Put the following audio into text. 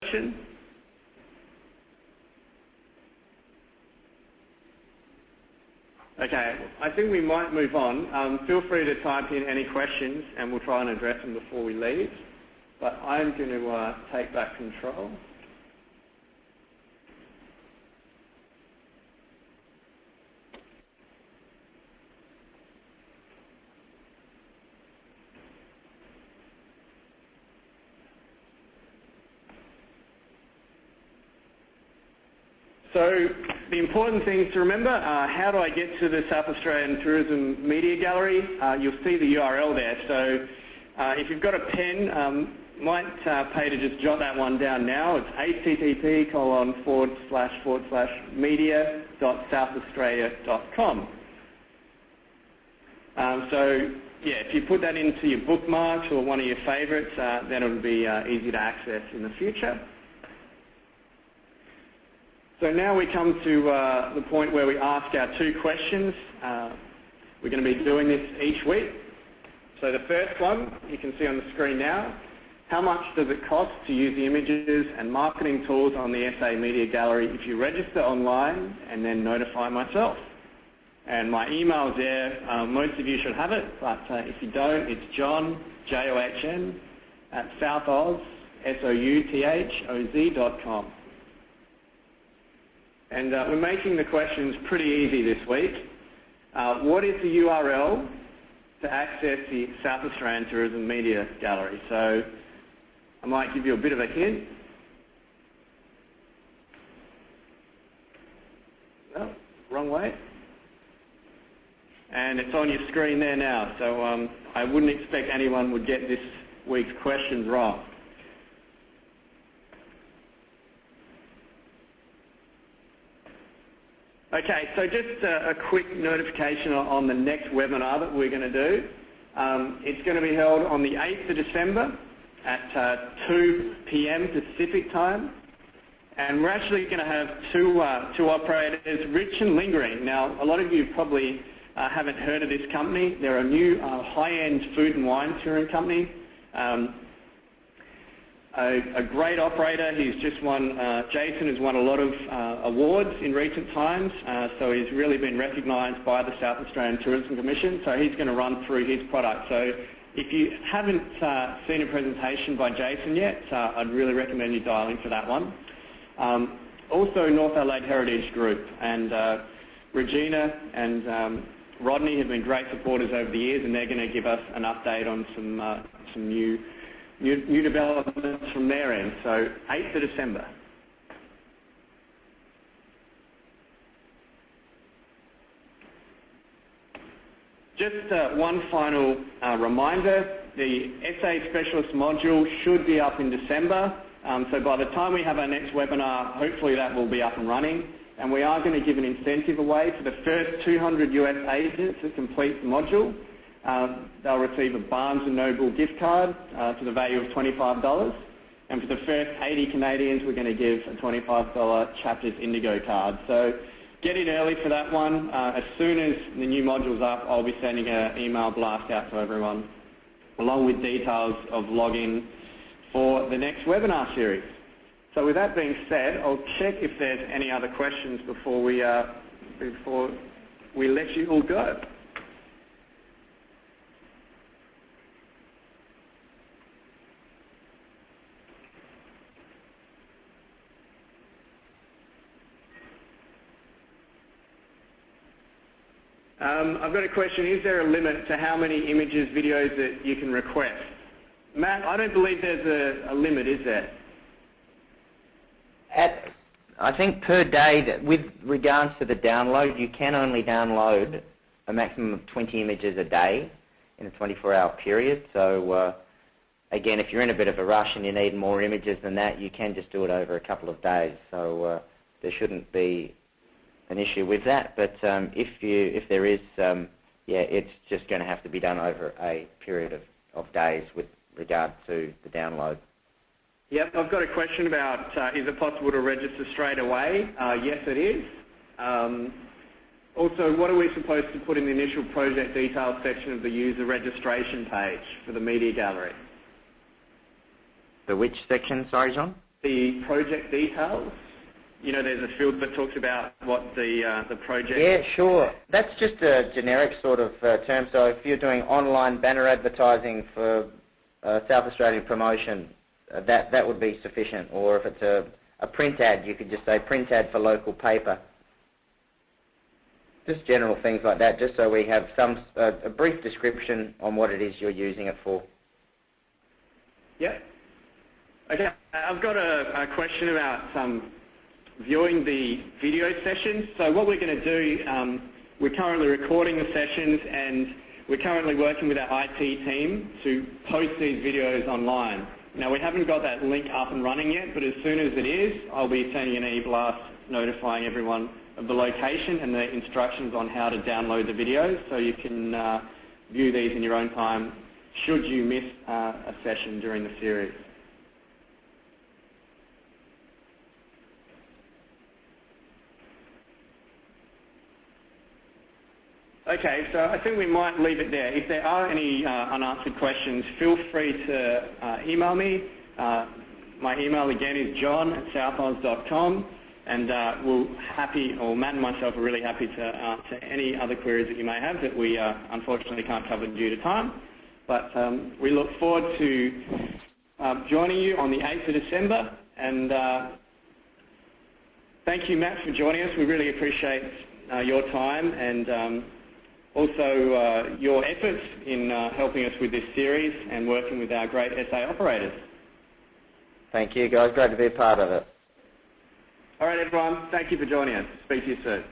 question? Okay, I think we might move on. Feel free to type in any questions and we'll try and address them before we leave. But I'm going to take back control. So the important things to remember, how do I get to the South Australian Tourism Media Gallery? You'll see the URL there. So if you've got a pen, might pay to just jot that one down now. It's http://media.southaustralia.com. So yeah, if you put that into your bookmarks or one of your favourites, then it'll be easy to access in the future. So now we come to the point where we ask our two questions. We're going to be doing this each week. So the first one, you can see on the screen now, how much does it cost to use the images and marketing tools on the SA Media Gallery if you register online and then notify myself? And my email is there. Most of you should have it, but if you don't, it's John, John, at southoz.com. And we're making the questions pretty easy this week. What is the URL to access the South Australian Tourism Media Gallery? So I might give you a bit of a hint. No, wrong way. And it's on your screen there now. So I wouldn't expect anyone would get this week's questions wrong. Okay, so just a quick notification on the next webinar that we're going to do. It's going to be held on the 8th of December at 2 p.m. Pacific time. And we're actually going to have two operators, Rich and Lingering. Now, a lot of you probably haven't heard of this company. They're a new high-end food and wine touring company. A great operator. He's just won, Jason has won a lot of awards in recent times, so he's really been recognised by the South Australian Tourism Commission, so he's going to run through his product. So if you haven't seen a presentation by Jason yet, I'd really recommend you dial in for that one. Also North Adelaide Heritage Group, and Regina and Rodney have been great supporters over the years, and they're going to give us an update on some new developments from their end. So 8th of December. Just one final reminder, the SA Specialist module should be up in December. So by the time we have our next webinar, hopefully that will be up and running. And we are going to give an incentive away for the first 200 US agents that complete the module. They'll receive a Barnes & Noble gift card to the value of $25. And for the first 80 Canadians, we're going to give a $25 Chapters Indigo card. So get in early for that one. As soon as the new module's up, I'll be sending an email blast out to everyone, along with details of login for the next webinar series. So with that being said, I'll check if there's any other questions before we let you all go. I've got a question. Is there a limit to how many images, videos that you can request? Matt, I don't believe there's a limit, is there? I think per day, with regards to the download, you can only download a maximum of 20 images a day in a 24-hour period. So again, if you're in a bit of a rush and you need more images than that, you can just do it over a couple of days. So there shouldn't be an issue with that. But if there is, yeah, it's just going to have to be done over a period of days with regard to the download. Yep, I've got a question about is it possible to register straight away? Yes, it is. Also, what are we supposed to put in the initial project details section of the user registration page for the media gallery? The which section, sorry, John? the project details? You know, there's a field that talks about what the project... Yeah, sure. That's just a generic sort of term. So if you're doing online banner advertising for South Australian promotion, that would be sufficient. Or if it's a print ad, you could just say print ad for local paper. Just general things like that, just so we have a brief description on what it is you're using it for. Yeah. Okay, I've got a question about viewing the video sessions. So what we're going to do, we're currently recording the sessions and we're currently working with our IT team to post these videos online. Now we haven't got that link up and running yet, but as soon as it is, I'll be sending an e-blast notifying everyone of the location and the instructions on how to download the videos so you can view these in your own time should you miss a session during the series. Okay, so I think we might leave it there. If there are any unanswered questions, feel free to email me. My email again is john@southoz.com, and Matt and myself are really happy to answer any other queries that you may have that we unfortunately can't cover due to time. But we look forward to joining you on the 8th of December, and thank you, Matt, for joining us. We really appreciate your time and also your efforts in helping us with this series and working with our great SA operators. Thank you, guys. Great to be a part of it. All right, everyone. Thank you for joining us. Speak to you soon.